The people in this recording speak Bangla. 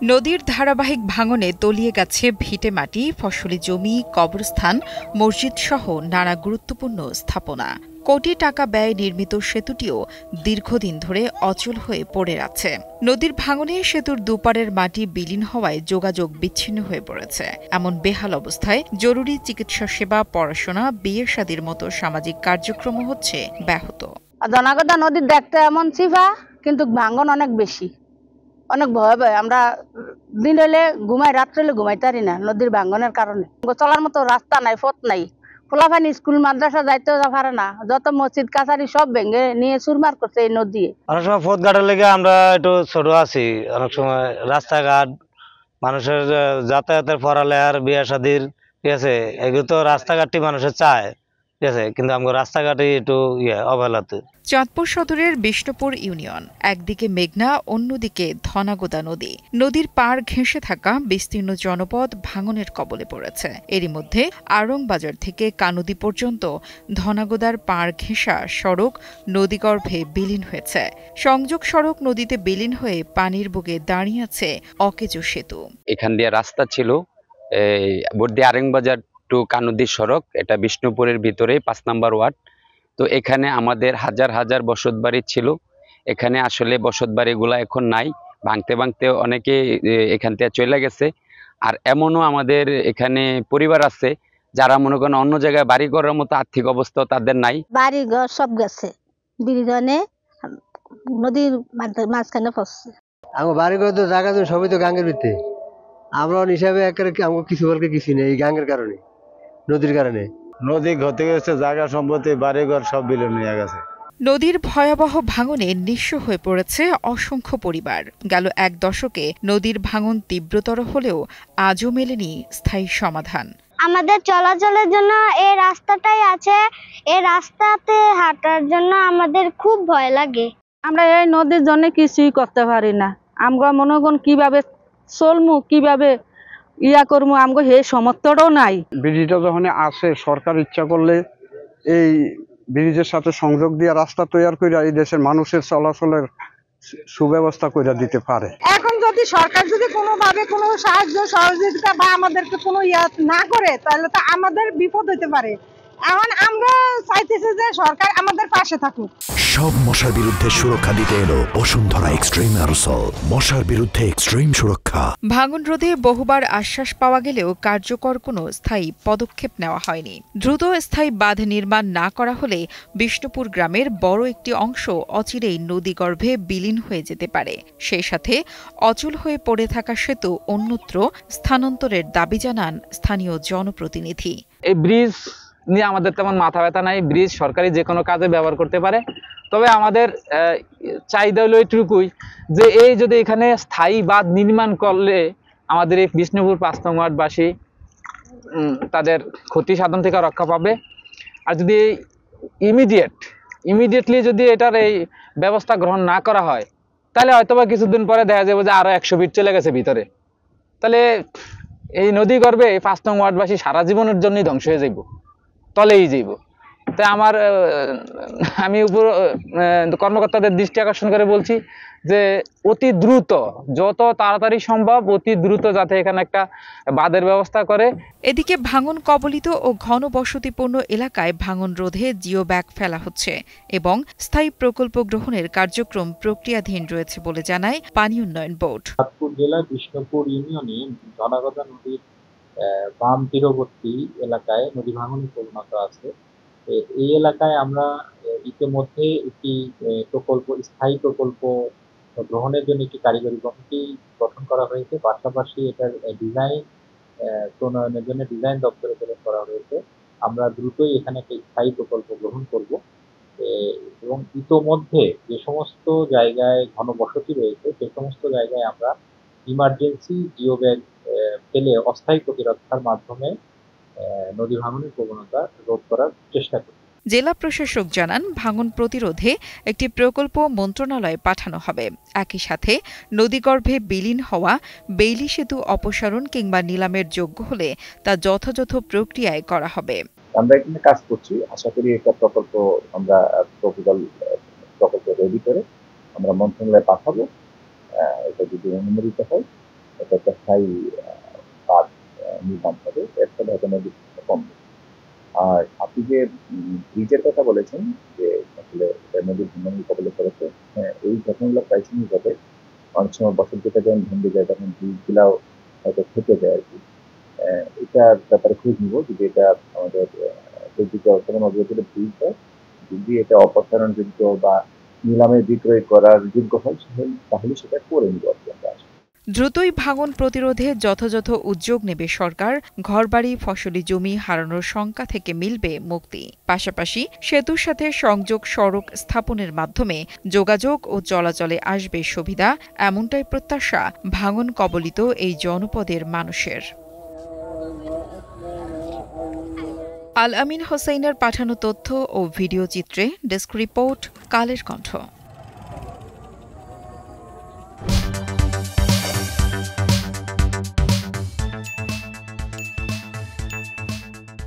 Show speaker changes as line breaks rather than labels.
নদীর ধারাবাহিক ভাঙনে তলিয়ে গেছে ভিটেমাটি, ফসলি জমি, কবরস্থান, মসজিদসহ নানা গুরুত্বপূর্ণ স্থাপনা। কোটি টাকা ব্যয়ে নির্মিত সেতুটিও দীর্ঘদিন ধরে অচল হয়ে পড়ে আছে। নদীর ভাঙনে সেতুর দুপারের মাটি বিলীন হওয়ায় যোগাযোগ বিচ্ছিন্ন হয়ে পড়েছে। এমন বেহাল অবস্থায় জরুরি চিকিৎসা সেবা, পড়াশোনা, বিয়ে শাদীর মতো সামাজিক কার্যক্রম হচ্ছে ব্যাহত।
জনাগদা নদীর দেখতে এমন সিফা, কিন্তু ভাঙন অনেক বেশি, অনেক ভয় ভয়। আমরা দিন হলে ঘুমাই, রাত্রে হলে ঘুমাইতে পারি না নদীর ভাঙনের কারণে। চলার মতো রাস্তা নাই, পথ নাই। ফুলাফানি স্কুল মাদ্রাসা যাইতেও পারে না, যত মসজিদ কাছারি সব ভেঙে নিয়ে চুরমার করছে এই নদী।
অনেক সময় পথ ঘাটের লেগে আমরা একটু ছোট আছি, অনেক সময় রাস্তাঘাট, মানুষের যাতায়াতের, পড়ালেখার, বিয়ে শাদীর, ঠিক আছে, এগুলো তো রাস্তাঘাটটি মানুষের চায়, ঠিক আছে, কিন্তু আমাদের রাস্তাঘাটে একটু অবহেলাতে।
চাঁদপুর সদরের বিষ্ণুপুর ইউনিয়ন, একদিকে মেঘনা, অন্যদিকে ধনাগোদা নদী। নদীর পাড় ঘেঁষে থাকা বিস্তীর্ণ জনপদ ভাঙনের কবলে পড়েছে। এরই মধ্যে আড়ংবাজার থেকে কানুদি পর্যন্ত ধনাগোদার পাড় ঘেঁষা সড়ক নদীগর্ভে বিলীন হয়েছে। সংযোগ সড়ক নদীতে বিলীন হয়ে পানির বুকে দাঁড়িয়ে আছে অকেজো সেতু।
এখান দিয়ে রাস্তা ছিল বর্দি আড়ংবাজার টু কানুদি সড়ক, এটা বিষ্ণুপুরের ভিতরে ৫ নম্বর ওয়ার্ড। তো এখানে আমাদের হাজার হাজার বসতবাড়ি ছিল। এখানে আসলে বসতবাড়িগুলো এখন নাই, ভাঙতে ভাঙতে অনেকে এখান থেকে চলে গেছে। আর এমনও আমাদের এখানে পরিবার আছে যারা মনে করেন অন্য জায়গায় বাড়ি করার মতো আর্থিক অবস্থা তাদের নাই।
বাড়ি ঘর সব গেছে, বিলীনে নদীর মাঝখানে পড়ছে।
আমার বাড়ি ঘর তো জায়গা তো সবই তো গাঙ্গের ভিতরে। আমরা হিসাবে আমার কিছু বলতে কিছু নেই, এই গাঙ্গের কারণে, নদীর কারণে।
নদী ঘটে গেছে, জায়গা সম্পত্তি, বাড়িঘর সব বিলীন হয়ে গেছে।
নদীর ভয়াবহ ভাঙনে নিঃস্ব হয়ে পড়েছে অসংখ্য পরিবার। গেল এক দশকে নদীর ভাঙন তীব্রতর হলেও আজও মেলেনি স্থায়ী সমাধান।
আমাদের চলাচলের জন্য এই রাস্তাটাই আছে, এই রাস্তাতে হাঁটার জন্য আমাদের খুব ভয় লাগে।
আমরা এই নদীর জন্য কিছুই করতে পারি না। আমরা মনে করেন কিভাবে চলমু, কিভাবে করবো, আমগো হে সমর্থনও নাই।
ব্রিজটা যখন আসে, সরকার ইচ্ছা করলে এই ব্রিজের সাথে সংযোগ দিয়ে রাস্তা তৈরি করে এই দেশের মানুষের চলাচলের সুব্যবস্থা করে দিতে পারে।
এখন যদি সরকার যদি কোনোভাবে কোনো সাহায্য সহযোগিতা বা আমাদেরকে কোনো না করে, তাহলে তো আমাদের বিপদ হতে পারে। এখন আমরা চাইতেছি যে সরকার আমাদের পাশে থাকুক।
সব মশার বিরুদ্ধে সুরক্ষা দিতে এলো বসুন্ধরা এক্সট্রিম অ্যারোসল, মশার বিরুদ্ধে এক্সট্রিম সুরক্ষা।
ভাঙন রোধে বহুবার আশ্বাস পাওয়া গেলেও কার্যকর কোনো স্থায়ী পদক্ষেপ নেওয়া হয়নি। দ্রুত স্থায়ী বাঁধ নির্মাণ না করা হলে বিষ্ণুপুর গ্রামের বড় একটি অংশ অচিরেই নদীগর্ভে বিলীন হয়ে যেতে পারে। সেই সাথে অচল হয়ে পড়ে থাকা সেতু অন্যত্র স্থানান্তরের দাবি জানান স্থানীয় জনপ্রতিনিধি।
এই ব্রিজ নিয়ে আমাদের তেমন মাথা ব্যথা নাই, ব্রিজ সরকারি যে কোনো কাজে ব্যবহার করতে পারে। তবে আমাদের চাহিদা হলো এইটুকুই যে এই যদি এখানে স্থায়ী বাঁধ নির্মাণ করলে আমাদের এই বিষ্ণুপুর ৫ নং ওয়ার্ডবাসী তাদের ক্ষতি সাধন থেকে রক্ষা পাবে। আর যদি ইমিডিয়েটলি যদি এটার এই ব্যবস্থা গ্রহণ না করা হয়, তাহলে হয়তোবা কিছুদিন পরে দেখা যাবে যে আরো 100 ফিট চলে গেছে ভিতরে। তাহলে এই নদী গর্ভে ৫ নং ওয়ার্ডবাসী সারা জীবনের জন্যই ধ্বংস হয়ে যাইব, তলেই যাইব। তাই আমি উপর কর্মকর্তাদের দৃষ্টি আকর্ষণ করে বলছি যে অতি দ্রুত, যত তাড়াতাড়ি সম্ভব অতি দ্রুত যাতে এখানে একটা বাঁধের ব্যবস্থা করে।
এদিকে ভাঙন কবলিত ও ঘনবসতিপূর্ণ এলাকায় ভাঙন রোধে জিও ব্যাগ ফেলা হচ্ছে এবং স্থায়ী প্রকল্প গ্রহণের কার্যক্রম প্রক্রিয়াধীন রয়েছে বলে জানায় পানি উন্নয়ন বোর্ড।
চাঁদপুর জেলার বিষ্ণুপুর ইউনিয়নে ধনাগোদা নদীর বাম তীরবর্তী এলাকায় নদী ভাঙনের প্রবণতা আছে। এই এলাকায় আমরা ইতিমধ্যে একটি স্থায়ী প্রকল্প গ্রহণের জন্য একটি কারিগরি কমিটি গঠন করা হয়েছে। পাশাপাশি এটার ডিজাইন প্রণয়নের জন্য ডিজাইন দপ্তরে প্রেরণ করা হয়েছে। আমরা দ্রুতই এখানে একটি স্থায়ী প্রকল্প গ্রহণ করব এবং ইতোমধ্যে যে সমস্ত জায়গায় ঘনবসতি রয়েছে সে সমস্ত জায়গায় আমরা ইমার্জেন্সি জিও ব্যাগ ফেলে অস্থায়ী প্রতিরক্ষার মাধ্যমে নদী ভাঙনের প্রবণতা রোধ করার চেষ্টা করি।
জেলা প্রশাসক জানান, ভাঙন প্রতিরোধে একটি প্রকল্প মন্ত্রণালয়ে পাঠানো হবে। একই সাথে নদীগর্ভে বিলীন হওয়া বেইলি সেতু অপসারণ কিংবা নিলামের যোগ্য হলে তা যথাযথ প্রক্রিয়ায় করা হবে।
আমরা এখানে কাজ করছি, আশা করি একটা প্রকল্প রেডি করে আমরা মন্ত্রণালয়ে পাঠাবো। এটা যদি অনুমোদিত হয়
এটা একটা স্থায়ী বাঁধ নির্মাণ হবে, এর ফলে হয়তো নদীর ভাঙন কমবে। আর আপনি যে ব্রিজের কথা বলেছেন যে আসলে নদীর ভাঙন মোকাবিলা করেছে, হ্যাঁ এই ঘটনাগুলো প্রায়শই ঘটে। অনেক সময় বছর যেটা যখন ভেঙে যায় তখন ব্রিজগুলাও হয়তো থেকে যায় আর কি। এটার ব্যাপারে খোঁজ নিব যদি এটা আমাদের যদি বর্তমান অগ্রগতির ব্রিজ হয়, যদি এটা অপসারণযোগ্য বা নিলামে বিক্রয় করার যোগ্য হয় তাহলে সেটা করে নিব আর কি আমরা।
দ্রুতই ভাঙন প্রতিরোধে যথাযথ উদ্যোগ নেবে সরকার। ঘরবাড়ি, ফসলি জমি হারানোর শঙ্কা থেকে মিলবে মুক্তি। পাশাপাশি সেতুর সাথে সংযোগ সড়ক স্থাপনের মাধ্যমে যোগাযোগ ও চলাচলে আসবে সুবিধা, এমনটাই প্রত্যাশা ভাঙন কবলিত এই জনপদের মানুষের। আল আমিন হোসেইনের পাঠানো তথ্য ও ভিডিও চিত্রে ডেস্ক রিপোর্ট, কালের কণ্ঠ।